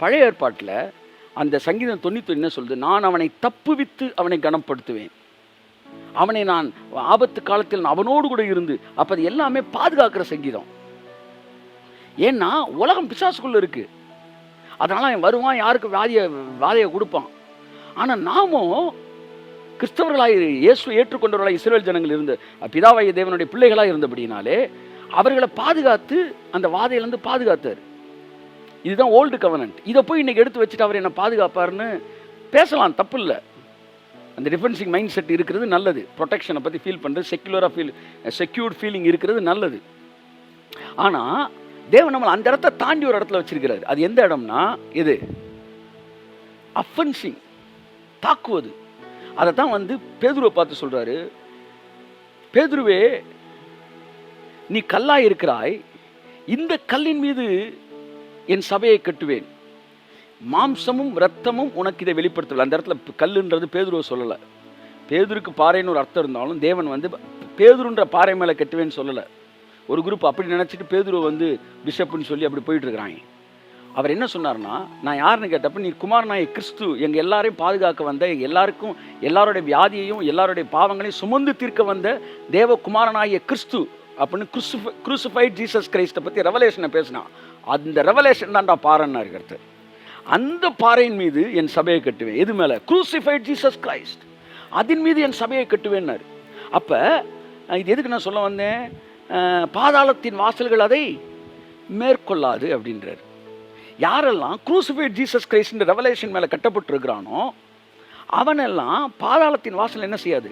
பழைய ஏற்பாட்டில் அந்த சங்கீதம் 91 என்ன சொல்லுது? நான் அவனை தப்புவித்து அவனை கனப்படுத்துவேன், அவனை நான் ஆபத்து காலத்தில் நான் அவனோடு கூட இருந்து. அப்போ அது எல்லாமே பாதுகாக்கிற சங்கீதம். ஏன்னா உலகம் பிசாசுக்குள்ள இருக்கு, அதனால அவன் வருவான், யாருக்கு வாதையை கொடுப்பான். ஆனால் நாமும் கிறிஸ்தவர்களாக இயேசுவை ஏற்றுக்கொண்டவர்களாக இஸ்ரவேல் ஜனங்கள் இருந்து பிதாவாகிய தேவனுடைய பிள்ளைகளாக இருந்தபடினாலே அவர்களை பாதுகாத்து அந்த வாதையிலேருந்து பாதுகாத்தார். இதுதான் ஓல்டு கவர்னன்ட். இதை போய் இன்னைக்கு எடுத்து வச்சுட்டு அவர் என்ன பாதுகாப்பார்னு பேசலாம், தப்பு இல்லை. அந்த டிஃபென்சிங் மைண்ட் செட் இருக்கிறது நல்லது. ப்ரொடெக்ஷனை பற்றி ஃபீல் பண்ணுறது, செக்யூர்ட் ஃபீலிங் இருக்கிறது நல்லது. ஆனால் தேவன் நம்மளை அந்த இடத்த தாண்டி ஒரு இடத்துல வச்சிருக்கிறார். அது எந்த இடம்னா இது அஃபென்சிங், தாக்குவது. அதை தான் வந்து பேதுருவை பார்த்து சொல்றாரு, பேதுருவே நீ கல்லாய் இருக்கிறாய், இந்த கல்லின் மீது என் சபையை கட்டுவேன், மாம்சமும் இரத்தமும் உனக்கு இதை வெளிப்படுத்தல. அந்த இடத்துல கல்லுன்றது பேதுருவை சொல்லலை. பேதுருக்கு பாறைன்னு ஒரு அர்த்தம் இருந்தாலும் தேவன் வந்து பேதுருன்ற பாறை மேலே கட்டுவேன்னு சொல்லலை. ஒரு குரூப் அப்படி நினச்சிட்டு பேதுருவை வந்து பிஷப்புன்னு சொல்லி அப்படி போயிட்டு இருக்கிறாங்க. அவர் என்ன சொன்னார்னா, நான் யாருன்னு கேட்டப்ப, நீ குமாரனாய கிறிஸ்து, எங்கள் எல்லாரையும் பாதுகாக்க வந்த, எல்லாருக்கும் எல்லாருடைய வியாதியையும் எல்லாருடைய பாவங்களையும் சுமந்து தீர்க்க வந்த தேவ குமாரனாய கிறிஸ்து அப்படின்னு குரூசிஃபைட் ஜீசஸ் கிரைஸ்ட்டை பற்றி ரெவலேஷனை பேசினான். அந்த ரெவலேஷன் தான்டா பாறைன்னா இருக்கிறது. அந்த பாறையின் மீது என் சபையை கட்டுவேன். எது மேலே? Crucified Jesus Christ. அதன் மீது என் சபையை கட்டுவேன்னாரு. அப்போ இது எதுக்கு நான் சொல்ல வந்தேன்? பாதாளத்தின் வாசல்கள் அதை மேற்கொள்ளாது அப்படின்றார். யாரெல்லாம் குரூசிஃபைட் ஜீசஸ் கிரைஸ்ட் ரெவலேஷன் மேலே கட்டப்பட்டிருக்கிறானோ அவனெல்லாம் பாதாளத்தின் வாசல் என்ன செய்யாது?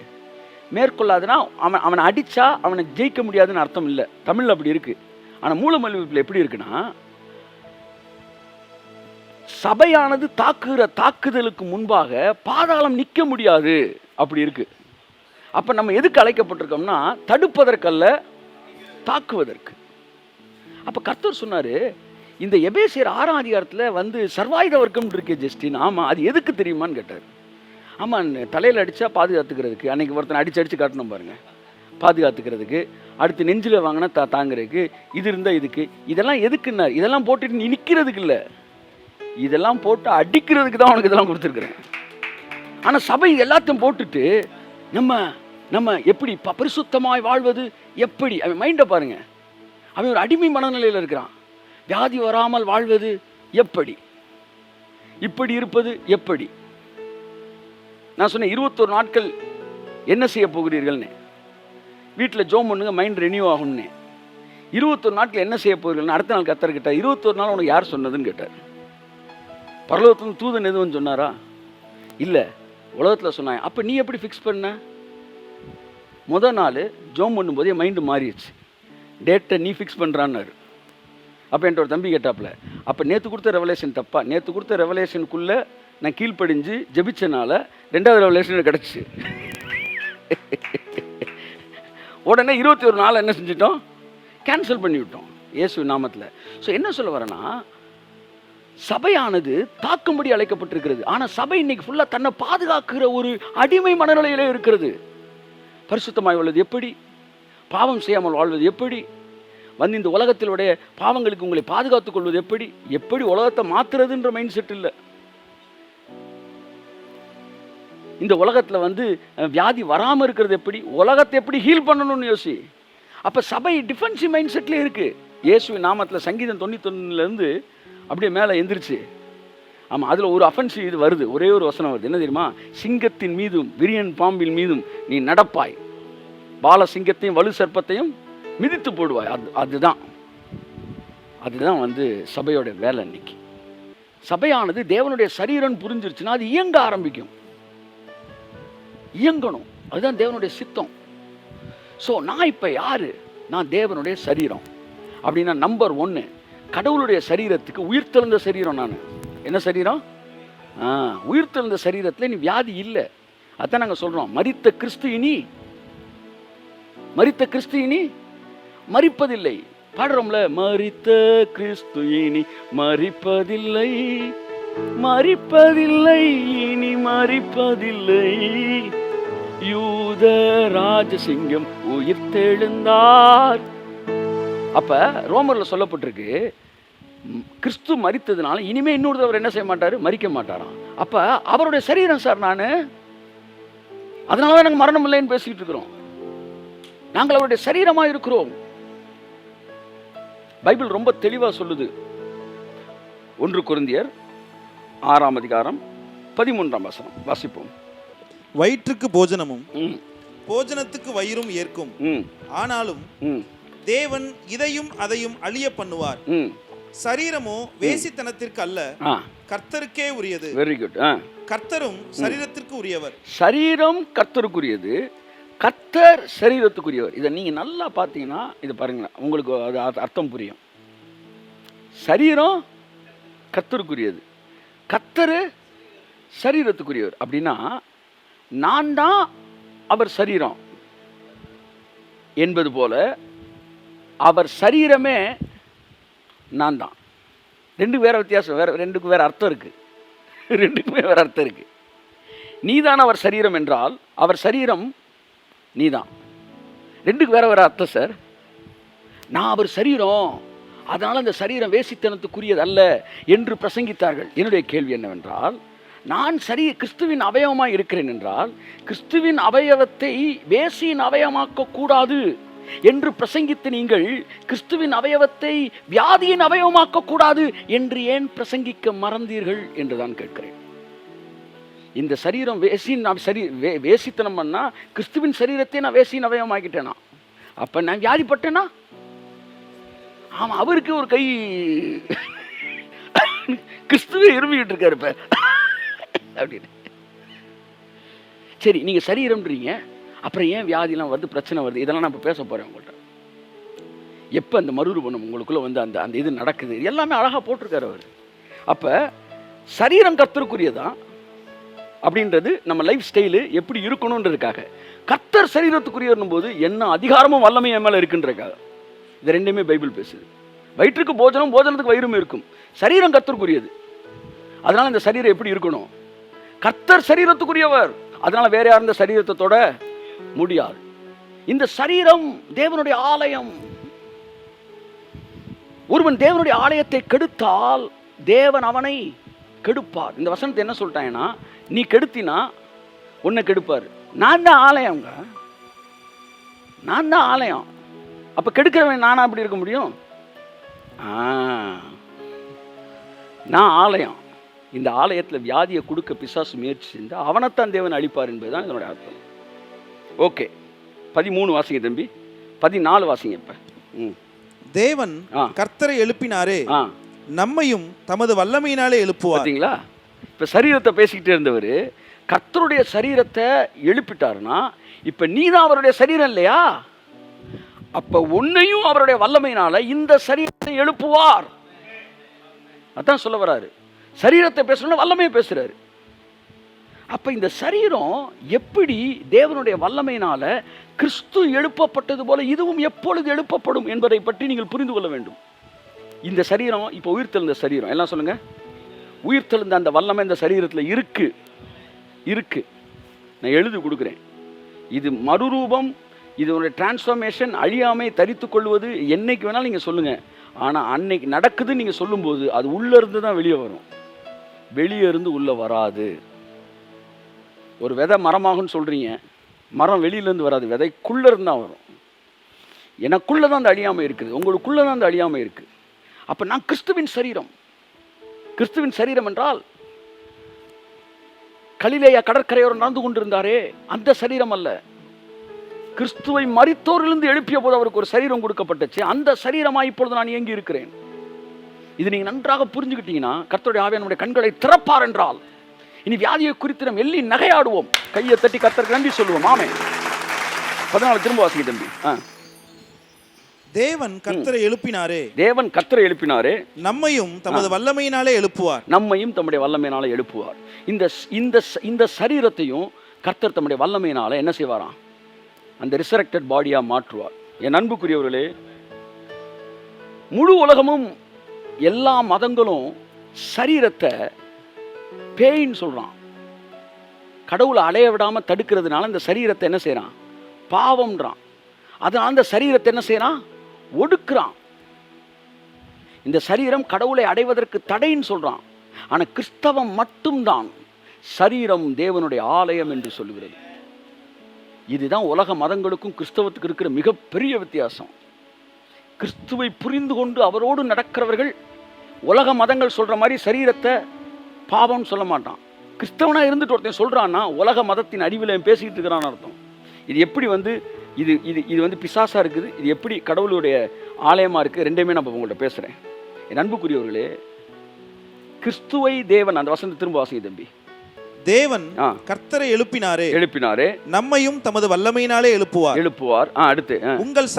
மேற்கொள்ளாதுன்னா அவனை அடித்தா அவனை ஜெயிக்க முடியாதுன்னு அர்த்தம் இல்லை. தமிழில் அப்படி இருக்குது. ஆனால் மூலமொழியில் எப்படி இருக்குன்னா, சபையானது தாக்குதலுக்கு முன்பாக பாதாளம் நிற்க முடியாது அப்படி இருக்கு. அப்போ நம்ம எதுக்கு அழைக்கப்பட்டிருக்கோம்னா, தடுப்பதற்கல்ல, தாக்குவதற்கு. அப்போ கர்த்தர் சொன்னார், இந்த எபேசியர் 6ஆம் அதிகாரத்தில் வந்து சர்வாயுத வர்க்கம் இருக்கே ஜஸ்டின். ஆமாம், அது எதுக்கு தெரியுமான்னு கேட்டார். ஆமாம், தலையில் அடித்தா பாதுகாத்துக்கிறதுக்கு. அன்றைக்கி ஒருத்தனை அடித்து காட்டணும் பாருங்கள், பாதுகாத்துக்கிறதுக்கு. அடுத்து நெஞ்சில் வாங்கினா தாங்கிறதுக்கு. இது இருந்தால் இதுக்கு. இதெல்லாம் எதுக்குன்னார்? இதெல்லாம் போட்டுட்டு நீ நிற்கிறதுக்கு இல்லை, இதெல்லாம் போட்டு அடிக்கிறதுக்கு தான் உனக்கு இதெல்லாம் கொடுத்துருக்குறேன். ஆனால் சபை எல்லாத்தையும் போட்டுட்டு நம்ம எப்படி பரிசுத்தமாய் வாழ்வது எப்படி? அவன் மைண்டை பாருங்க, அவன் ஒரு அடிமை மனநிலையில் இருக்கிறான். வியாதி வராமல் வாழ்வது எப்படி? இப்படி இருப்பது எப்படி? நான் சொன்னேன் 21 நாட்கள் என்ன செய்ய போகிறீர்கள்னு. வீட்டில் ஜோம் பண்ணுங்க, மைண்ட் ரெனியூ ஆகும்னு. 21 நாட்கள் என்ன செய்ய போகிறீர்கள்னு அடுத்த நாள் கர்த்தர் கேட்டார். 21 நாள் உனக்கு யார் சொன்னதுன்னு கேட்டார். பரலோகத்தில் தூதன் எதுவும் சொன்னாரா? இல்லை, உலகத்தில் சொன்னாங்க. அப்போ நீ எப்படி ஃபிக்ஸ் பண்ண? முதல் நாள் ஜோம் பண்ணும்போது என் மைண்டு மாறிடுச்சு. டேட்டை நீ ஃபிக்ஸ் பண்ணுறான்னாரு. அப்போ என்கிட்ட ஒரு தம்பி கேட்டாப்புல, அப்போ நேற்று கொடுத்த ரெவலேஷன் தப்பா? நேற்று கொடுத்த ரெவலேஷனுக்குள்ளே நான் கீழ்ப்படிஞ்சு ஜெபிச்சனால 2வது ரெவலேஷன் கிடச்சி. உடனே 21 நாள் என்ன செஞ்சிட்டோம்? கேன்சல் பண்ணிவிட்டோம் இயேசு நாமத்தில். ஸோ என்ன சொல்ல வரேன்னா, சபையானது தாக்கும்படி அழைக்கப்பட்டிருக்கிறது. ஆனால் சபை இன்னைக்கு ஃபுல்லாக தன்னை பாதுகாக்கிற ஒரு அடிமை மனநிலையிலே இருக்கிறது. பரிசுத்தமாய் வாழ்வது எப்படி? பாவம் செய்யாமல் வாழ்வது எப்படி? வந்து இந்த உலகத்தினுடைய பாவங்களுக்கு உங்களை பாதுகாத்துக் கொள்வது எப்படி? எப்படி உலகத்தை மாற்றுறதுன்ற மைண்ட் செட் இல்லை. இந்த உலகத்தில் வந்து வியாதி வராமல் இருக்கிறது எப்படி? உலகத்தை எப்படி ஹீல் பண்ணணும்னு யோசி. அப்போ சபை டிஃபென்சிவ் மைண்ட் செட்லேயே இருக்குது. இயேசுவின் நாமத்தில் சங்கீதம் 91 அப்படியே மேலே எந்திரிச்சு. ஆமாம், அதில் ஒரு அஃபென்சிவ் இது வருது. ஒரே ஒரு வசனம் வருது. என்ன தெரியுமா? சிங்கத்தின் மீதும் விரியன் பாம்பின் மீதும் நீ நடப்பாய், பால சிங்கத்தையும் வலு சர்ப்பத்தையும் மிதித்து போடுவாய். அதுதான் வந்து சபையோட வேலை. இன்னைக்கு சபையானது தேவனுடைய சரீரம் புரிஞ்சிருச்சுன்னா அது இயங்க ஆரம்பிக்கும். இயங்கணும், அதுதான் தேவனுடைய சித்தம். ஸோ நான் இப்போ யாரு? நான் தேவனுடைய சரீரம். அப்படின்னா நம்பர் 1, கடவுளுடைய சரீரத்துக்கு உயிர்த்தெழுந்த சரீரம். நான் என்ன சரீரம்? உயிர்த்தெழுந்த சரீரத்தில் நீ வியாதி இல்லை. அதான் நாங்கள் சொல்கிறோம், மரித்த கிறிஸ்து இனி மரிப்பதில்லை. பாடுறோம்ல, மரித்த கிறிஸ்து இனி மரிப்பதில்லை, இனி மரிப்பதில்லை, யூத ராஜசிங்கம் உயிர்த்தெழுந்தார். அப்ப ரோமர்ல சொல்லப்பட்டிருக்கு, கிறிஸ்து மரித்ததுனால இனிமே இன்னொருத்தவர் என்ன செய்ய மாட்டாரு, மரிக்க மாட்டாராம். அப்ப அவருடைய சரீரம் சார் நான், அதனாலதான் எனக்கு மரணம் இல்லைன்னு பேசிக்கிட்டு இருக்கிறோம். நாங்கள் அவருடைய சரீரமா இருக்கிறோம். பைபிள் ரொம்ப தெளிவா சொல்லுது. 1 கொரிந்தியர் 6ஆம் அதிகாரம் 13ஆம் வசனம் வாசிப்போம். வயிற்றுக்கு போஜனமும் போஜனத்துக்கு வயிறும் ஏற்கும், ஆனாலும் தேவன் இதையும் அதையும் அழிய பண்ணுவார். சரீரமோ வேசித்தனத்திற்கு அல்ல, கர்த்தருக்கே உரியது. Very good. கர்த்தரும் சரீரத்திற்கு உரியவர். சரீரம் கர்த்தருக்குரியது, கர்த்தர் சரீரத்துக்குரியவர். இதை நீங்க நல்லா பார்த்தீங்கன்னா இது பாருங்க, உங்களுக்கு அது அர்த்தம் புரியும். சரீரம் கர்த்தருக்குரியது, கர்த்தர் சரீரத்துக்குரியவர். அப்படின்னா நான் தான் அவர் சரீரம் என்பது போல அவர் சரீரமே நான் தான். ரெண்டுக்கு வேற வித்தியாசம், ரெண்டுக்கு வேற அர்த்தம் இருக்கு. ரெண்டுக்குமே வேற அர்த்தம் இருக்கு. நீதான் அவர் சரீரம் என்றால் அவர் சரீரம் நீதான். ரெண்டுக்கு வேற வேற அர்த்தம் சார். நான் அவர் சரீரம், அதனால அந்த சரீரம் வேசித்தனத்துக்குரியது அல்ல என்று பிரசங்கித்தார்கள். என்னுடைய கேள்வி என்னவென்றால், நான் கிறிஸ்துவின் அவயவமாக இருக்கிறேன் என்றால் கிறிஸ்துவின் அவயவத்தை வேசியின் அவயமாக்க கூடாது என்று பிரசங்கித்து நீங்கள் கிறிஸ்துவின் அவயவத்தை வியாதியின் அவயவமாக்க கூடாது என்று ஏன் பிரசங்கிக்க மறந்தீர்கள் என்றுதான் கேட்கிறேன். இந்த சரீரம் வேசித்தனம் பண்ணா கிறிஸ்துவின் சரீரத்தை நான் வேசியின் அவயவமாக்கிட்டேனா? அப்ப நான் வியாதிப்பட்டேனா? ஆமா, அவருக்கு ஒரு கை கிறிஸ்துவே இருமிக்கிட்டு இருக்காரு இப்ப அப்படின்னு. சரி, நீங்க சரீரம்ன்றீங்க, அப்புறம் ஏன் வியாதிலாம் வருது, பிரச்சனை வருது? இதெல்லாம் நான் இப்போ பேச போறேன் உங்கள்கிட்ட. எப்போ அந்த மறுரூபணம் உங்களுக்குள்ள வந்து அந்த அந்த இது நடக்குது, எல்லாமே அழகா போட்டிருக்காரு அவர். அப்ப சரீரம் கர்த்தருக்குரியதான் அப்படின்றது நம்ம லைஃப் ஸ்டைலு எப்படி இருக்கணும்ன்றதுக்காக. கர்த்தர் சரீரத்துக்குரியவர்னும் போது என்ன அதிகாரமும் வல்லமையும் என் மேல இருக்குன்றதுக்காக. இது ரெண்டுமே பைபிள் பேசுது. வயிற்றுக்கு போஜனம், போஜனத்துக்கு வயிறும் இருக்கும். சரீரம் கர்த்தருக்குரியது, அதனால இந்த சரீரம் எப்படி இருக்கணும்? கர்த்தர் சரீரத்துக்குரியவர், அதனால வேற யாரும் இந்த சரீரத்தை தொட முடியாது. இந்த சரீரம் தேவனுடைய ஆலயம். ஒருவன் தேவனுடைய ஆலயத்தை கெடுத்தால் தேவன் அவனை கெடுப்பார். இந்த வசனத்தை என்ன சொல்லிட்டாங்கன்னா, நீ கெடுத்தினா உன்னை கெடுப்பார். நான் தான் ஆலயங்க, நான் தான் ஆலயம். அப்ப கெடுக்கிறவன் நானா அப்படி இருக்க முடியும்? நான் ஆலயம். இந்த ஆலயத்தில் வியாதியை கொடுக்க பிசாசு முயற்சி செஞ்சு அவனைத்தான் தேவன் அழிப்பார் என்பதுதான் இதனுடைய அர்த்தம். ஓகே, 13 வாசிங்க தம்பி, 14 வாசிங்க. இப்ப தேவன் கர்த்தரை எழுப்பினாரே, நம்மையும் தமது வல்லமையினாலே எழுப்புவார். பார்த்தீங்களா? இப்ப சரீரத்தை பேசிக்கிட்டே இருந்தவர் கர்த்தருடைய சரீரத்தை எழுப்பிட்டாருன்னா, இப்ப நீதான் அவருடைய சரீரம் இல்லையா? அப்ப உன்னையும் அவருடைய வல்லமையினால இந்த சரீரத்தை எழுப்புவார். அதான் சொல்ல வராரு. சரீரத்தை பேசணும், வல்லமையை பேசுறாரு. அப்ப இந்த சரீரம் எப்படி தேவனுடைய வல்லமையினால கிறிஸ்து எழுப்பப்பட்டது போல இதுவும் எப்பொழுது எழுப்பப்படும் என்பதை பற்றி நீங்கள் புரிந்து கொள்ள வேண்டும். இந்த சரீரம் இப்ப உயிர்த்தெழுந்த சரீரம், எல்லாம் சொல்லுங்க. உயிர்த்தெழுந்த அந்த வல்லமை இந்த சரீரத்தில் இருக்கு. நான் எழுதி கொடுக்குறேன். இது மறுரூபம், இதனுடைய டிரான்ஸ்ஃபர்மேஷன், அழியாமை தரித்துக் கொள்வது என்னைக்கு வேணாலும் நீங்க சொல்லுங்க. ஆனா அன்னைக்கு நடக்குதுன்னு நீங்க சொல்லும்போது அது உள்ள இருந்து தான் வெளியே வரும், வெளியே இருந்து உள்ள வராது. ஒரு விதை மரமாகும்னு சொல்றீங்க, மரம் வெளியிலேருந்து வராது, விதைக்குள்ள இருந்து தான் வரும். எனக்குள்ளதான் அந்த அழியாமை இருக்குது, உங்களுக்குள்ளதான் அந்த அழியாமை இருக்கு. அப்ப நான் கிறிஸ்துவின் சரீரம். கிறிஸ்துவின் சரீரம் என்றால் கலிலேயா கடற்கரையோரம் நடந்து கொண்டிருந்தாரே அந்த சரீரம் அல்ல. கிறிஸ்துவை மரித்தோரிலிருந்து எழுப்பிய போது அவருக்கு ஒரு சரீரம் கொடுக்கப்பட்டுச்சு. அந்த சரீரமாய் இப்பொழுது நான் இயங்கி இருக்கிறேன். இது நீங்க நன்றாக புரிஞ்சுக்கிட்டீங்கன்னா, கர்த்தருடைய ஆவியானவர் நம்முடைய கண்களை திறப்பார் என்றால் இனி வியாதியை குறித்து நாம் எள்ளி நகையாடுவோம், கையை தட்டி கர்த்தருக்கு நன்றி சொல்லுவோம். ஆமே. 14 திரும்ப வாசிங்க தம்பி. தேவன் கர்த்தரை எழுப்பினாரே, தேவன் கர்த்தரை எழுப்பினாரே, நம்மையும் தமது வல்லமையினாலே எழுப்புவார். நம்மையும் தம்முடைய வல்லமையினாலே எழுப்புவார். இந்த இந்த இந்த சரீரத்தையும் கர்த்தர் தம்முடைய வல்லமையினால என்ன செய்வாராம்? அந்த ரிசரக்டட் பாடியா மாற்றுவார். என் அன்புக்குரியவர்களே, முழு உலகமும் எல்லா மதங்களும் சரீரத்தை பேயின்னு சொல்றான். கடவுளை அலைய விடாம தடுக்கிறதுனால இந்த சரீரத்தை என்ன செய்யறான்? பாவம்ன்றான். அதனால அந்த சரீரத்தை என்ன செய்யறான்? ஒடுக்குறான். இந்த சரீரம் கடவுளை அடைவதற்கு தடைன்னு சொல்றான். ஆனா கிறிஸ்தவம் மட்டும்தான் சரீரம் தேவனுடைய ஆலயம் என்று சொல்லுகிறது. இதுதான் உலக மதங்களுக்கும் கிறிஸ்தவத்துக்கு இருக்கிற மிகப்பெரிய வித்தியாசம். கிறிஸ்துவை புரிந்து கொண்டு அவரோடு நடக்கிறவர்கள் உலக மதங்கள் சொல்ற மாதிரி சரீரத்தை பாவம்னு சொல்ல மாட்டான். கிறிஸ்தவனா இருந்துட்டு ஒருத்தன் சொல்றான்னா உலக மதத்தின் அறிவில் பேசிக்கிட்டு இருக்கிறான்னு அர்த்தம். இது எப்படி இது இது இது வந்து பிசாசா இருக்குது, இது எப்படி கடவுளுடைய ஆலயமா இருக்கு, ரெண்டையுமே நான் உங்கள்கிட்ட பேசுறேன். என் அன்புக்குரியவர்களே, கிறிஸ்துவை தேவன், அந்த வசனத்தை திரும்ப வாசிங்க தம்பி. தேவன் கர்த்தரை எழுப்பினாரே நம்மையும் தமது வல்லமையினாலே எழுப்புவார். அடுத்து, உங்கள்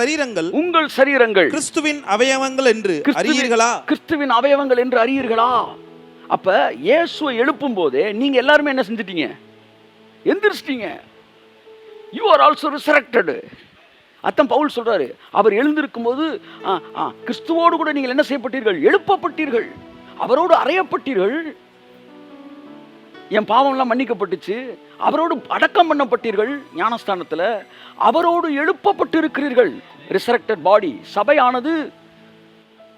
சரீரங்கள் கிறிஸ்துவின் அவயவங்கள் என்று அறியீர்களா? கிறிஸ்துவின் அவயவங்கள் என்று அறியீர்களா? அப்ப இயேசுவை எழுப்பும் போதே நீங்க எல்லாருமே என்ன செஞ்சிட்டீங்க? எந்திரிச்சிட்டீங்க. You are also resurrected. அத்தம் பவுல் சொல்றாரு, அவர் எழுந்திருக்கும் போது கிறிஸ்துவோடு கூட நீங்கள் என்ன செய்யப்பட்டீர்கள்? எழுப்பப்பட்டீர்கள், அவரோடு அறையப்பட்டீர்கள். என் பாவம்லாம் மன்னிக்கப்பட்டுச்சு, அவரோடு அடக்கம் பண்ணப்பட்டீர்கள் ஞானஸ்தானத்தில், அவரோடு எழுப்பப்பட்டு இருக்கிறீர்கள். ரிசரக்டட் பாடி, சபையானது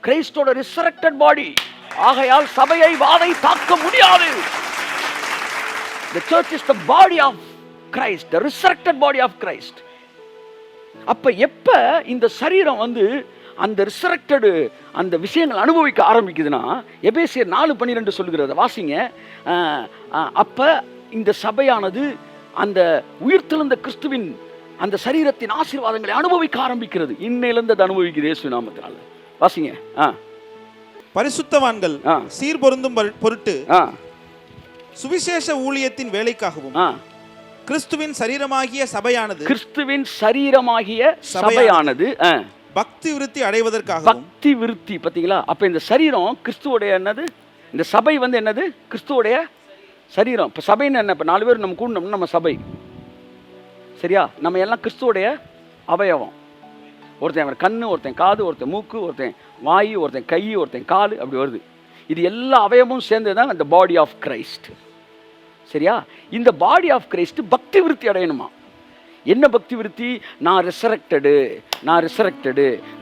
கிறிஸ்டோட ரிசரக்டட் பாடி. ஆகையால் சபையை வாதை தாக்க முடியாது. The church is the body of Christ, the resurrected body of Christ. அப்ப எப்ப இந்த சரீரம் அந்த ரிசரக்டடு அந்த விஷயங்கள் அனுபவிக்க ஆரம்பிக்குதுன்னா, எபேசியர் 4:12 சொல்லுகிறது, வாசிங்க. அப்ப இந்த சபையானது அந்த உயிர்த்தெழுந்த கிறிஸ்துவின் அந்த சரீரத்தின் ஆசீர்வாதங்களை அனுபவிக்க ஆரம்பிக்கிறது. இன்னையிலிருந்து அது அனுபவிக்குது இயேசு நாமத்தினால. வாசிங்க. பரிசுத்தவான்கள் சீர்பொருந்தும் பொருட்டு சுவிசேஷ ஊழியத்தின் வேலைக்காகவும் கிறிஸ்துவின் சரீரமாகிய சபையானது பக்தி விருத்தி அடைவதற்காக. பக்தி விருத்தி பாத்தீங்களா? அப்ப இந்த சரீரம் கிறிஸ்துவோடைய என்னது? இந்த சபை என்னது? கிறிஸ்துவோடைய சரீரம். இப்ப சபைன்னு என்ன? இப்ப 4 பேர் நம்ம கூடணும், நம்ம சபை, சரியா? நம்ம எல்லாம் கிறிஸ்துவோடைய அவயவம். ஒருத்தன் கண்ணு, ஒருத்தன் காது, ஒருத்தன் மூக்கு, ஒருத்தன் வாய், ஒருத்தன் கை, ஒருத்தன் கால், அப்படி வருது. இது எல்லா அவயமும் சேர்ந்ததுதான் இந்த பாடி ஆஃப் கிரைஸ்ட், சரியா? இந்த பாடி ஆஃப் கிரைஸ்ட் பக்தி விருத்தி அடையணுமா? என்ன பக்தி விருத்தி? நான் ரிசரக்டடு,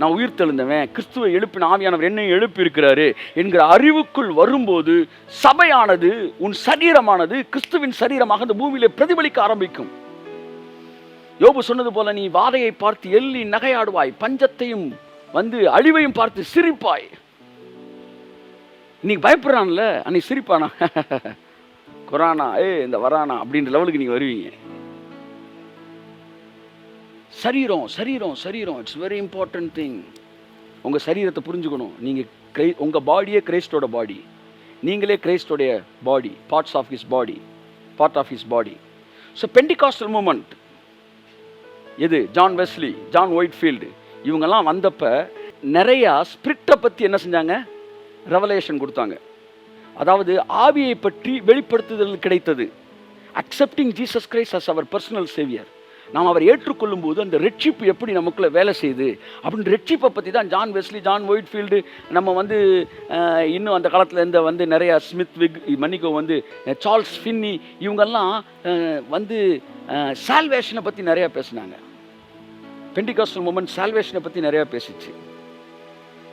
நான் உயிர் தெழுந்தவன், கிறிஸ்துவை எழுப்பின ஆவியானவர் என்னை எழுப்பி இருக்கிறாரு என்கிற அறிவுக்குள் வரும்போது சபையானது, உன் சரீரமானது கிறிஸ்துவின் சரீரமாக அந்த பூமியிலே பிரதிபலிக்க ஆரம்பிக்கும். யோபு சொன்னது போல, நீ வாதையை பார்த்து எள்ளி நகையாடுவாய், பஞ்சத்தையும் அழிவையும் பார்த்து சிரிப்பாய். நீ பயப்படுறான்ல, அன்னைக்கு சிரிப்பானா? கொரானா இந்த வரானா அப்படின்ற லெவலுக்கு நீங்க வருவீங்க. சரீரம் இட்ஸ் வெரி இம்பார்ட்டன்ட் திங். உங்க சரீரத்தை புரிஞ்சுக்கணும். நீங்க உங்க பாடியே கிரைஸ்டோட பாடி, நீங்களே கிரைஸ்டோடைய பாடி, parts of his body, part of his body. So Pentecostal moment எது? ஜான் வெஸ்லி, ஜான் ஒயிட்ஃபீல்டு, இவங்கெல்லாம் வந்தப்ப நிறைய ஸ்பிரிட்டை பற்றி என்ன செஞ்சாங்க? ரெவலேஷன் கொடுத்தாங்க. அதாவது ஆவியை பற்றி வெளிப்படுத்துதல் கிடைத்தது. அக்செப்டிங் ஜீசஸ் கிரைஸ்ட் அஸ் அவர் பர்சனல் சேவியர். நாம் அவர் ஏற்றுக்கொள்ளும் போது அந்த ரெட்சிப்பு எப்படி நமக்குள்ள வேலை செய்யுது அப்படின்னு ரெட்சிப்பை பற்றி தான் ஜான் வெஸ்லி, ஜான் ஒயிட்ஃபீல்டு, நம்ம இன்னும் அந்த காலத்தில் இருந்த நிறைய ஸ்மித் விக், மன்னிக்கோ, சார்ல்ஸ் ஃபின்னி, இவங்கெல்லாம் சால்வேஷனை பற்றி நிறையா பேசினாங்க. பெண்டிகாஸ்டல் மூமெண்ட் சால்வேஷனை பற்றி நிறையா பேசிச்சு.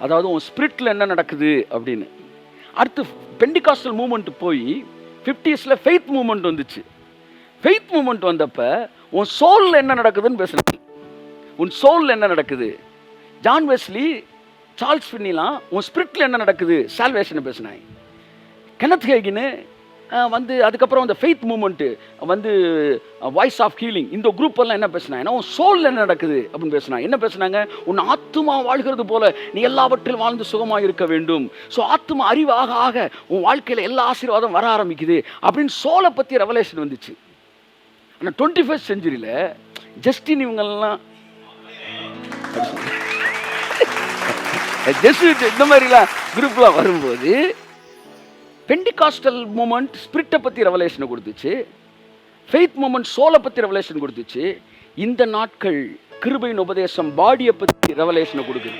அதாவது உன் ஸ்பிரிட்டில் என்ன நடக்குது அப்படின்னு. அடுத்து பெண்டிகாஸ்டல் மூமெண்ட் போய் 50s ஃபெய்த் மூமெண்ட் வந்துச்சு. ஃபெய்த் மூமெண்ட் வந்தப்ப உன் சோலில் என்ன நடக்குதுன்னு பேசுனாங்க. உன் சோலில் என்ன நடக்குது? ஜான் வெஸ்லி, சார்ல்ஸ் ஃபின்னிலாம் உன் ஸ்பிரிட்டில் என்ன நடக்குது? சால்வேஷனை பேசினாங்க. கெனத் ஹேகின்னு அதுக்கப்புறம் அந்த faith movement voice of healing, இந்த குரூப் எல்லாம் என்ன பேசினாங்கன்னா உன் சோலில் என்ன நடக்குது அப்படின்னு பேசினாங்க. என்ன பேசினாங்க? உன் ஆத்துமா வாழ்கிறது போல நீ எல்லாவற்றிலும் வாழ்ந்து சுகமாக இருக்க வேண்டும். ஸோ ஆத்துமா அறிவு ஆக ஆக உன் வாழ்க்கையில் எல்லா ஆசீர்வாதம் வர ஆரம்பிக்குது அப்படின்னு சோலை பற்றி ரெவலேஷன் வந்துச்சு. ஆனால் 21st செஞ்சுரியில் ஜஸ்டின் இவங்கெல்லாம் இந்த மாதிரிலாம் குரூப்லாம் வரும்போது பெண்டிகாஸ்டல் மூமெண்ட் ஸ்பிரிட்டை பற்றி ரெவலேஷனை கொடுத்துச்சு, ஃபெய்த் மூமெண்ட் சோலை பற்றி ரெவலேஷன் கொடுத்துச்சு. இந்த நாட்கள் கிருபையின் உபதேசம் பாடியை பற்றி ரெவலேஷனை கொடுக்குது.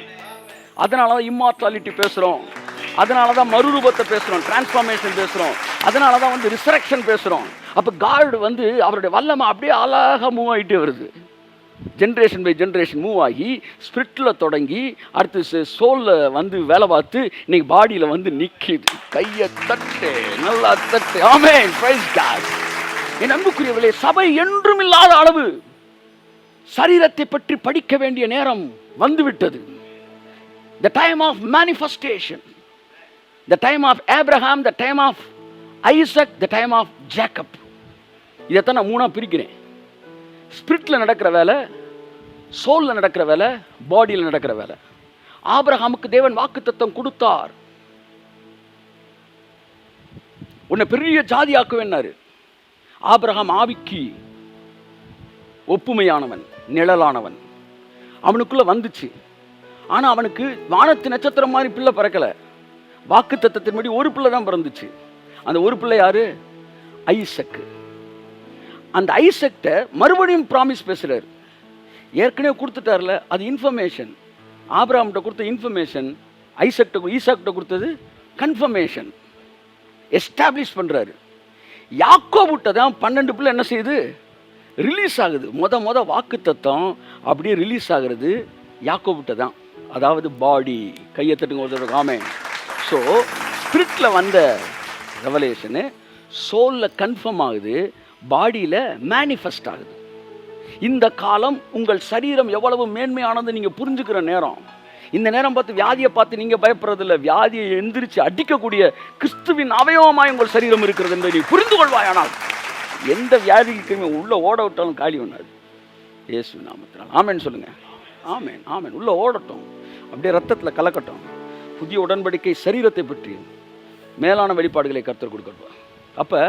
அதனால தான் இம்மார்டாலிட்டி பேசுகிறோம், அதனால தான் மறுரூபத்தை பேசுகிறோம், டிரான்ஸ்ஃபார்மேஷன் பேசுகிறோம், அதனால தான் ரிசரக்ஷன் பேசுகிறோம். அப்போ காட் அவருடைய வல்லமை அப்படியே அழகாக மூவ் ஆகிட்டே வருது. ஜென்ரேஷன் பை ஜென்ரேஷன் மூவ் ஆகி ஸ்பிரிட்டில் தொடங்கி அடுத்து சோலில் வந்து வேலை பார்த்து இன்னைக்கு பாடியில் வந்து நிற்கிது. கையை தட்டு, நல்லா தட்டு. ஆமென், பிரைஸ் காட். என் அன்புக்குரியவர்களே, சபை என்றும் இல்லாத அளவு சரீரத்தை பற்றி படிக்க வேண்டிய நேரம் வந்துவிட்டது. The time of manifestation, the time of Abraham, the time of Isaac, the time of Jacob. இதைத்தான் நான் மூணா பிரிக்கிறேன். ஸ்பிரிட்டில் நடக்கிற வேலை, சோலில் நடக்கிற வேலை, பாடியில் நடக்கிற வேலை. ஆபிரகாமுக்கு தேவன் வாக்குத்தத்தம் கொடுத்தார், உன்னை பெரிய ஜாதியாக்குவேன்னாரு. ஆபிரகாம் ஆவிக்கு ஒப்புமையானவன், நிழலானவன். அவனுக்குள்ள வந்துச்சு. ஆனா அவனுக்கு வானத்து நட்சத்திரம் மாதிரி பிள்ளை பிறக்கல. வாக்குத்தத்தத்தின்படி ஒரு பிள்ளை தான் பிறந்துச்சு. அந்த ஒரு பிள்ளை யாரு? ஐசக்கு. அந்த ஐசக்ட மறுபடியும் ப்ராமிஸ் பேசுறாரு. ஏற்கனவே கொடுத்துட்டார்ல, அது இன்ஃபர்மேஷன். ஆபிரகாம்கிட்ட கொடுத்த இன்ஃபர்மேஷன், ஈசாக்கிட்ட கொடுத்தது கன்ஃபர்மேஷன். எஸ்டாப்ளிஷ் பண்றாரு. யாக்கோபுட்ட தான் 12 பிள்ளை என்ன செய்யுது? ரிலீஸ் ஆகுது. மொத வாக்குத்தத்தம் அப்படியே ரிலீஸ் ஆகுறது யாக்கோபுட்ட தான். அதாவது பாடி. கையை தட்டுங்க ஒருத்தர். ஆமென். ஸோ ஸ்பிரிட்டில் வந்த ரெவலேஷனு சோலில் கன்ஃபார்ம் ஆகுது, பாடியில் மேனிஃபெஸ்ட் ஆகுது. இந்த காலம் உங்கள் சரீரம் எவ்வளவு மேன்மையானது நீங்கள் புரிஞ்சுக்கிற நேரம். இந்த நேரம் பார்த்து வியாதியை பார்த்து நீங்கள் பயப்படுறதில்ல. வியாதியை எந்திரிச்சு அடிக்கக்கூடிய கிறிஸ்துவின் அவயவமாய் உங்கள் சரீரம் இருக்கிறது என்பதை நீ புரிந்து கொள்வாயானால் எந்த வியாதிக்கு உள்ள ஓட விட்டாலும் காலி ஒண்ணாது. இயேசு நாமத்தினால் ஆமென் சொல்லுங்க. ஆமென், ஆமென். உள்ள ஓடட்டும், அப்படியே ரத்தத்தில் கலக்கட்டும். புதிய உடன்படிக்கை சரீரத்தை பற்றி மேலான வெளிப்பாடுகளை கர்த்தர் கொடுக்கட்டும். அப்போ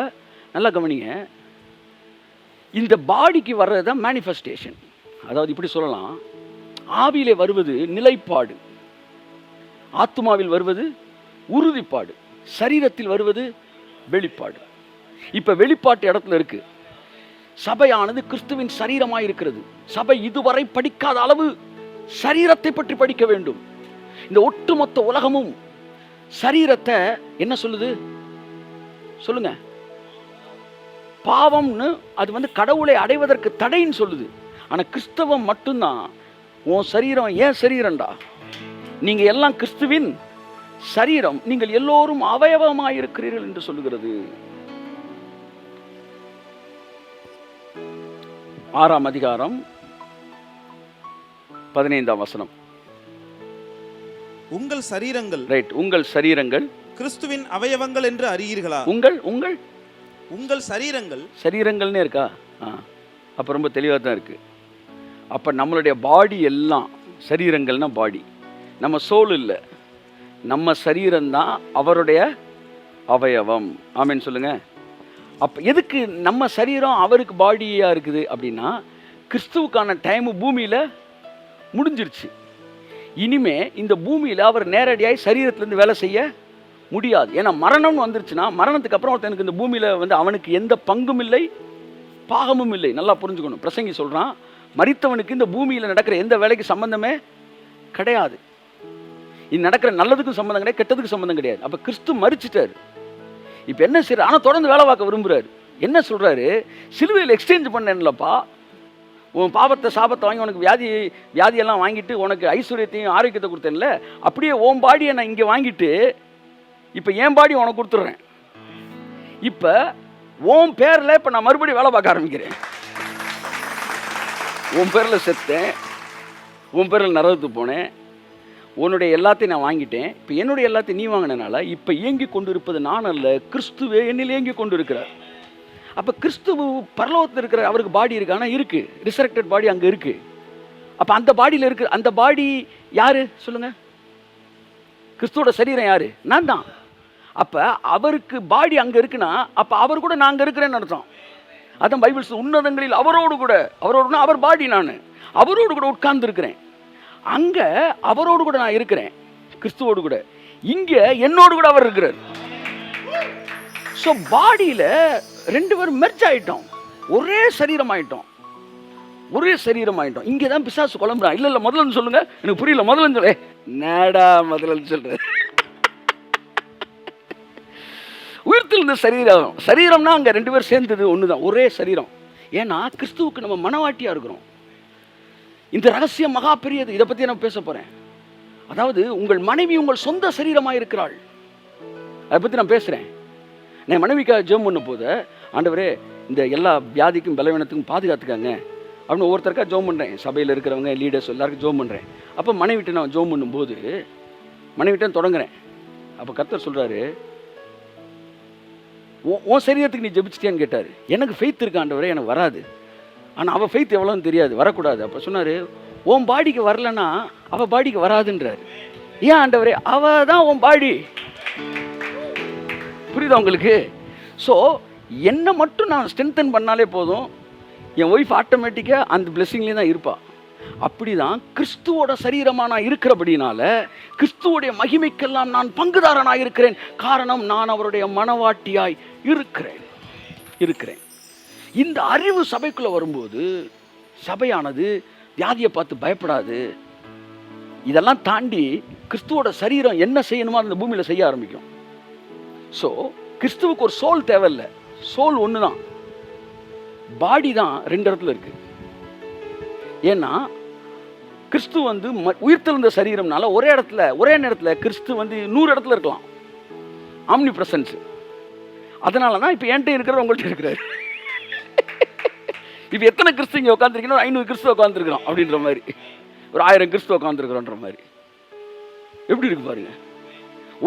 நல்லா கவனிங்க, இந்த பாடிக்கு வர்றது தான் மேனிஃபெஸ்டேஷன். அதாவது இப்படி சொல்லலாம், ஆவியிலே வருவது நிலைப்பாடு, ஆத்துமாவில் வருவது உறுதிப்பாடு, சரீரத்தில் வருவது வெளிப்பாடு. இப்ப வெளிப்பாட்டு இடத்துல இருக்கு. சபையானது கிறிஸ்துவின் சரீரமாய் இருக்கிறது. சபை இதுவரை படிக்காத அளவு சரீரத்தை பற்றி படிக்க வேண்டும். இந்த ஒட்டுமொத்த உலகமும் சரீரத்தை என்ன சொல்லுது? சொல்லுங்க. பாவம்னு அது கடவுளை அடைவதற்கு தடைன்னு சொல்லுது. ஆனா கிறிஸ்தவம் மட்டும்தான் உன் சரீரம் ஏன் சரீரம்டா, நீங்க எல்லாம் கிறிஸ்துவின் சரீரம், நீங்கள் எல்லோரும் அவயவமாயிருக்கிறீர்கள் என்று சொல்லுகிறது. 6ஆம் அதிகாரம் 15ஆம் வசனம். உங்கள் சரீரங்கள், ரைட், உங்கள் சரீரங்கள் கிறிஸ்துவின் அவயவங்கள் என்று அறியீர்களா? உங்கள் உங்கள் உங்கள் சரீரங்கள், சரீரங்கள்னே இருக்கா? அப்ப ரொம்ப தெளிவாக தான் இருக்கு. அப்ப நம்மளுடைய பாடி எல்லாம் சரீரங்கள்னா பாடி, நம்ம சோல் இல்லை, நம்ம சரீரம்தான் அவருடைய அவயவம். ஆமென் சொல்லுங்க. அப்போ எதுக்கு நம்ம சரீரம் அவருக்கு பாடியாக இருக்குது அப்படின்னா, கிறிஸ்துவுக்கான டைமு பூமியில் முடிஞ்சிருச்சு. இனிமே இந்த பூமியில் அவர் நேரடியாக சரீரத்திலேருந்து வேலை செய்ய முடியாது. ஏன்னா மரணம்னு வந்துருச்சுன்னா, மரணத்துக்கு அப்புறம் ஒருத்தனுக்கு இந்த பூமியில் அவனுக்கு எந்த பங்கும் இல்லை, பாகமும் இல்லை. நல்லா புரிஞ்சுக்கணும். பிரசங்கி சொல்கிறான், மரித்தவனுக்கு இந்த பூமியில் நடக்கிற எந்த வேலைக்கு சம்பந்தமே கிடையாது. இது நடக்கிற நல்லதுக்கும் சம்பந்தம் கிடையாது, கெட்டதுக்கு சம்பந்தம் கிடையாது. அப்போ கிறிஸ்து மரிச்சிட்டாரு. இப்போ என்ன செய்யறாரு? ஆனால் தொடர்ந்து வேலை பார்க்க விரும்புகிறாரு. என்ன சொல்கிறாரு? சிலுவையில் எக்ஸ்சேஞ்ச் பண்ணேன்லப்பா, உன் பாவத்தை சாபத்தை வாங்கி உனக்கு வியாதியெல்லாம் வாங்கிட்டு உனக்கு ஐஸ்வர்யத்தையும் ஆரோக்கியத்தை கொடுத்தேன்ல, அப்படியே உன் பாடியை நான் இங்கே வாங்கிட்டு இப்போ என் பாடி உனக்கு கொடுத்துட்றேன். இப்போ உன் பேரில் இப்போ நான் மறுபடியும் வேலை பார்க்க ஆரம்பிக்கிறேன். உன் பேரில் செத்தேன், உன் பேரில் நரகத்துக்கு போனேன், உன்னுடைய எல்லாத்தையும் நான் வாங்கிட்டேன். இப்போ என்னுடைய எல்லாத்தையும் நீ வாங்கினால இப்போ இயங்கி கொண்டு இருப்பது நான் அல்ல, கிறிஸ்துவே என்னில் இயங்கி கொண்டு இருக்கிறார். அப்போ கிறிஸ்துவ பரலோகத்தில் இருக்கிற அவருக்கு பாடி இருக்கு, ஆனால் இருக்கு ரிசரக்டட் பாடி அங்கே இருக்கு. அப்போ அந்த பாடியில் இருக்கு. அந்த பாடி யாரு சொல்லுங்க? கிறிஸ்துவோட சரீரம் யாரு? நான் தான். அப்போ அவருக்கு பாடி அங்கே இருக்குன்னா அப்போ அவர் கூட நான் அங்கே இருக்கிறேன்னு அர்த்தம். அதான் பைபிள் உன்னதங்களில் அவரோடு கூட, அவரோடுனா அவர் பாடி, நான் அவரோடு கூட உட்கார்ந்து இருக்கிறேன். அங்கே அவரோடு கூட நான் இருக்கிறேன், கிறிஸ்துவோடு கூட. இங்கே என்னோடு கூட அவர் இருக்கிறார். ஸோ பாடியில் 2 பேரும் மெர்ஜ் ஆகிட்டோம், ஒரே சரீரம் ஆகிட்டோம், ஒரே சரீரம் ஆகிட்டோம். இங்கே தான் பிசாசு குழம்புறான். இல்லை இல்லை முதல்ல சொல்லுங்க, எனக்கு புரியல. முதல்ல சொல்ல நேடா முதல்ல சொல்ற. உயிர்த்தெழுந்த சரீரம், சரீரம்னா அங்கே 2 பேர் சேர்ந்தது ஒன்று தான், ஒரே சரீரம். ஏன்னா கிறிஸ்துவுக்கு நம்ம மனவாட்டியாக இருக்கிறோம். இந்த ரகசியம் மகா பெரியது. இதை பற்றி நான் பேச போகிறேன். அதாவது உங்கள் மனைவி உங்கள் சொந்த சரீரமாக இருக்கிறாள். அதை பற்றி நான் பேசுகிறேன். நான் மனைவிக்காக ஜெபம் பண்ண போது, ஆண்டவரே இந்த எல்லா வியாதிக்கும் பலவீனத்துக்கும் பாதுகாத்துக்காங்க அப்படின்னு ஒவ்வொருத்தருக்கா ஜெபம் பண்ணுறேன். சபையில் இருக்கிறவங்க லீடர்ஸ் எல்லாருக்கும் ஜெபம் பண்ணுறேன். அப்போ மனைவிட்டு நான் ஜெபம் பண்ணும்போது மனைவிட்ட தொடங்குறேன். அப்போ கர்த்தர் சொல்கிறாரு, உன் சரீரத்துக்கு நீ ஜெபிச்சிட்டியான்னு கேட்டார். எனக்கு ஃபெய்த் இருக்கு ஆண்டவரே, எனக்கு வராது. ஆனால் அவள் ஃபெய்த் எவ்வளோன்னு தெரியாது, வரக்கூடாது. அப்போ சொன்னார், உன் பாடிக்கு வரலன்னா அவள் பாடிக்கு வராதுன்றார். ஏன் ஆண்டவரே? அவள் தான் உன் பாடி. புரியுதா உங்களுக்கு? ஸோ என்னை மட்டும் நான் ஸ்ட்ரென்தன் பண்ணாலே போதும், என் ஒய்ஃப் ஆட்டோமேட்டிக்காக அந்த பிளெஸிங்லேயே தான் இருப்பாள். அப்படி தான் கிறிஸ்துவோட சரீரமாக நான் இருக்கிறபடினால கிறிஸ்துவோடைய மகிமைக்கெல்லாம் நான் பங்குதாரனாக இருக்கிறேன். காரணம், நான் அவருடைய மனவாட்டியாய் இருக்கிறேன். இந்த அறிவு சபைக்குள்ளே வரும்போது சபையானது வியாதியை பார்த்து பயப்படாது. இதெல்லாம் தாண்டி கிறிஸ்துவோட சரீரம் என்ன செய்யணுமோ அந்த பூமியில் செய்ய ஆரம்பிக்கும். ஸோ கிறிஸ்துவுக்கு ஒரு சோல் தேவையில்லை. சோல் ஒன்று தான், பாடி தான் 2 இடத்துல இருக்கு. ஏன்னா கிறிஸ்து வந்து உயிர்த்தெழுந்த சரீரம்னால ஒரே நேரத்தில் கிறிஸ்து வந்து 100 இடத்துல இருக்கலாம். Omnipresence. அதனால தான் இப்போ என்கிட்ட இருக்கிற உங்கள்கிட்ட இருக்கிறாரு. இப்போ எத்தனை கிறிஸ்து இங்கே உட்காந்துருக்கீங்கன்னா 500 கிறிஸ்து உட்காந்துருக்கிறோம் அப்படின்ற மாதிரி, ஒரு 1000 கிறிஸ்து உட்காந்துருக்கிறோன்ற மாதிரி. எப்படி இருக்கு பாருங்க.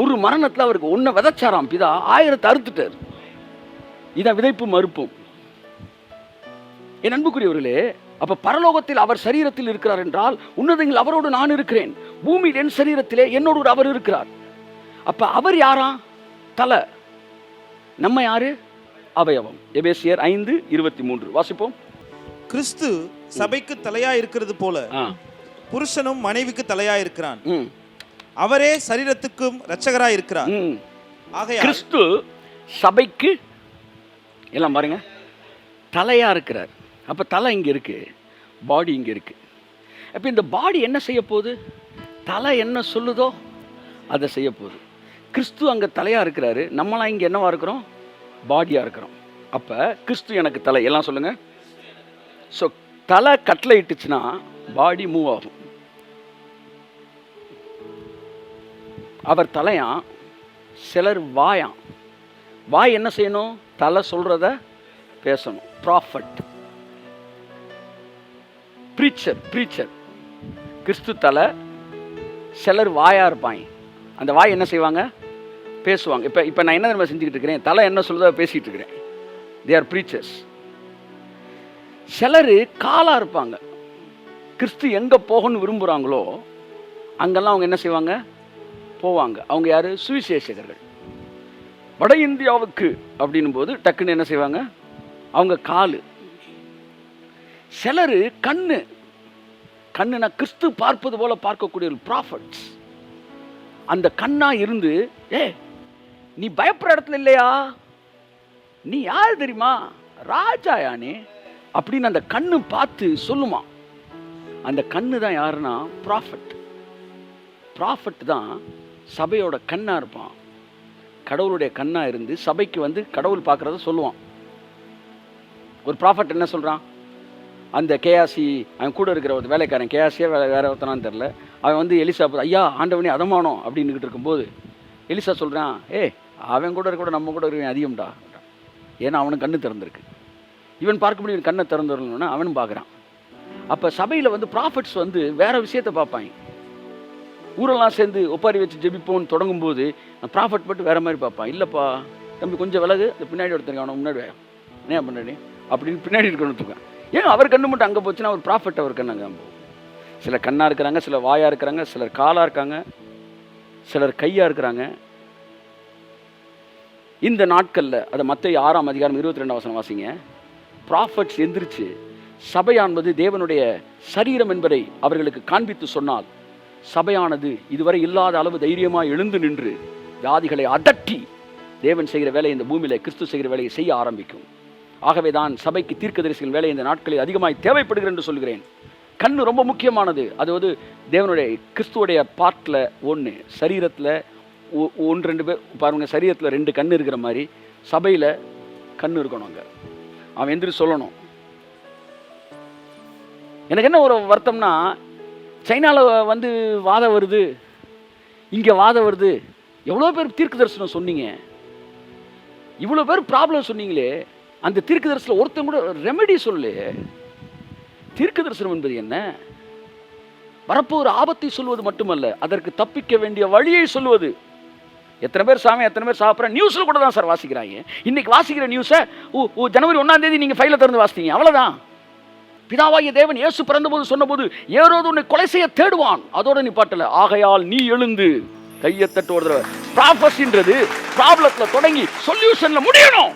ஒரு மரணத்தில் அவருக்கு ஒன்றை விதைச்சாராம் பிதா, 1000 அறுத்துட்டார். இதான் விதைப்பு மறுப்பும். என் அன்புக்குரியவர்களே, அப்ப பரலோகத்தில் அவர் சரீரத்தில் இருக்கிறார் என்றால் உன்னதங்கள் அவரோடு நான் இருக்கிறேன். பூமியில் என் சரீரத்திலே என்னோடு அவர் இருக்கிறார். அப்ப அவர் யாரா? தலை. நம்ம யாரு? அவயவம். எபேசியர் 5:23 வாசிப்போம். கிறிஸ்து சபைக்கு தலையா இருக்கிறது போல புருஷனும் மனைவிக்கு தலையா இருக்கிறான். அவரே சரீரத்துக்கும் இரட்சகராய் இருக்கிறார். ஆகையால் கிறிஸ்து சபைக்கு எல்லாம் பாருங்க தலையா இருக்கிறார். அப்ப தலை இங்க இருக்கு, பாடி இங்க இருக்கு. அப்ப இந்த பாடி என்ன செய்ய போகுது? தலை என்ன சொல்லுதோ அதை செய்ய போகுது. கிறிஸ்து அங்க தலையா இருக்கிறாரு, நம்மளாம் இங்க என்னவா இருக்கிறோம்? பாடியா இருக்கிறோம். அப்ப கிறிஸ்து எனக்கு தலை. எல்லாம் சொல்லுங்க. ஸோ தலை கட்டளை இட்டுச்சுன்னா பாடி மூவ் ஆகும். அவர் தலையாம், சிலர் வாயாம். வாய் என்ன செய்யணும்? தலை சொல்றத பேசணும். Prophet, preacher. கிறிஸ்து தலை, சிலர் வாயா இருப்பாங்க. அந்த வாய் என்ன செய்வாங்க? பேசுவாங்க. இப்போ நான் என்ன தெரியுமா செஞ்சுக்கிட்டு இருக்கிறேன்? தலை என்ன சொல்றத பேசிட்டு இருக்கிறேன். They are preachers. சிலர் காலா இருப்பாங்க. கிறிஸ்து எங்க போகணும்னு விரும்புறாங்களோ அங்கெல்லாம் அவங்க என்ன செய்வாங்க? போவாங்க. அவங்க யாரு? சுவிசேஷகர்கள். வட இந்தியாவுக்கு அப்படின்னும் போது டக்குன்னு என்ன செய்வாங்க? அவங்க காலு. சிலர் கண்ணுனா கிறிஸ்து பார்ப்பது போல பார்க்கக்கூடிய ப்ராஃபட்ஸ். அந்த கண்ணா இருந்து, நீ பயப்படுற இடத்துல இல்லையா, நீ யார் தெரியுமா, ராஜாயா நீ அப்படின்னு அந்த கண்ணு பார்த்து சொல்லுமா. அந்த கண்ணு தான் யாருன்னா ப்ராஃபட் தான் சபையோட கண்ணா இருப்பான். கடவுளுடைய கண்ணா இருந்து சபைக்கு வந்து கடவுள் பார்க்கறத சொல்லுவான். ஒரு ப்ராஃபட் என்ன சொல்றான்? அந்த கேயாசி, அவன் கூட இருக்கிற ஒரு வேலைக்காரன், கேயாசியா வேற ஒருத்தனான்னு தெரில, அவன் வந்து எலிசா ஐயா ஆண்டவனே அதமானோம் அப்படின்னுக்கிட்டு இருக்கும்போது எலிசா சொல்கிறான், அவன் கூட இருக்க நம்ம கூட இருக்க அதிகம்டா. ஏன்னா அவனுக்கு கண்ணு திறந்திருக்கு. இவன் பார்க்க முடியும், கண்ணை திறந்துடணும்னா அவனும் பார்க்குறான். அப்போ சபையில் வந்து ப்ராஃபிட்ஸ் வந்து வேற விஷயத்தை பார்ப்பாங்க. ஊரெல்லாம் சேர்ந்து ஒப்பாரி வச்சு ஜெபிப்போன்னு தொடங்கும்போது ப்ராஃபிட் மட்டும் வேற மாதிரி பார்ப்பான். இல்லைப்பா தம்பி கொஞ்சம் விலகு, இந்த பின்னாடி ஒருத்தருக்கு அவனை முன்னாடி என்ன பண்ணி அப்படின்னு பின்னாடி இருக்கணும். ஏன் அவர் கண்ணு மட்டும் அங்கே போச்சுன்னா அவர் ப்ராஃபிட் அவர் கண்ணு அங்கே போகும். சிலர் கண்ணாக இருக்கிறாங்க, சிலர் வாயாக இருக்கிறாங்க, சிலர் காலாக இருக்காங்க, சிலர் கையாக இருக்கிறாங்க. இந்த நாட்களில் அதை மத்தேயு 6:22 வாசிங்க. ப்ராஃபட்ஸ் எந்திரிச்சு சபையானது தேவனுடைய சரீரம் என்பதை அவர்களுக்கு காண்பித்து சொன்னால் சபையானது இதுவரை இல்லாத அளவு தைரியமாக எழுந்து நின்று வியாதிகளை அதட்டி தேவன் செய்கிற வேலை இந்த பூமியில் கிறிஸ்து செய்கிற வேலையை செய்ய ஆரம்பிக்கும். ஆகவே தான் சபைக்கு தீர்க்கதரிசிகள் வேலை இந்த நாட்களில் அதிகமாய் தேவைப்படுகிறது என்று சொல்கிறேன். கண்ணு ரொம்ப முக்கியமானது. அது வந்து தேவனுடைய கிறிஸ்துவோடைய பார்ட்டில் ஒன்று, சரீரத்தில் 1-2 பேர் பாருங்க, சரீரத்தில் 2 கண்ணு இருக்கிற மாதிரி சபையில் கண்ணு இருக்கணும். அங்கே அவன் எந்திரி சொல்லணும், எனக்கு என்ன ஒரு வருத்தம்னா, சைனாவில் வந்து வாதம் வருது, இங்கே வாதம் வருது. எவ்வளோ பேர் தீர்க்க தரிசனம் சொன்னீங்க, இவ்வளோ பேர் ப்ராப்ளம் சொன்னீங்களே, அந்த தீர்க்க தரிசனம் ஒருத்தன் கூட ரெமெடி சொல்லு. தீர்க்க தரிசனம் என்பது என்ன? வரப்போகிற ஆபத்தை சொல்வது மட்டுமல்ல, அதற்கு தப்பிக்க வேண்டிய வழியை சொல்வது. எத்தனை பேர் சாமி, எத்தனை பேர் சாப்பிட்ற நியூஸில் கூட தான் சார் வாசிக்கிறாங்க. இன்னைக்கு வாசிக்கிற நியூஸை ஜனவரி 1ஆம் தேதி நீங்கள் ஃபைலை திறந்து வாசித்தீங்க, அவ்வளோதான். பிதாவாகிய தேவன் இயேசு பிறந்தபோது சொன்னபோது, ஏரோது உன்னை கொலை செய்ய தேடுவான், அதோட நிப்பாட்டல. ஆகையால் நீ எழுந்து கையை தட்டு ஒரு தடவை. ப்ராஃபஸின்றது ப்ராப்ளத்தில் தொடங்கி சொல்யூஷனில் முடியணும்.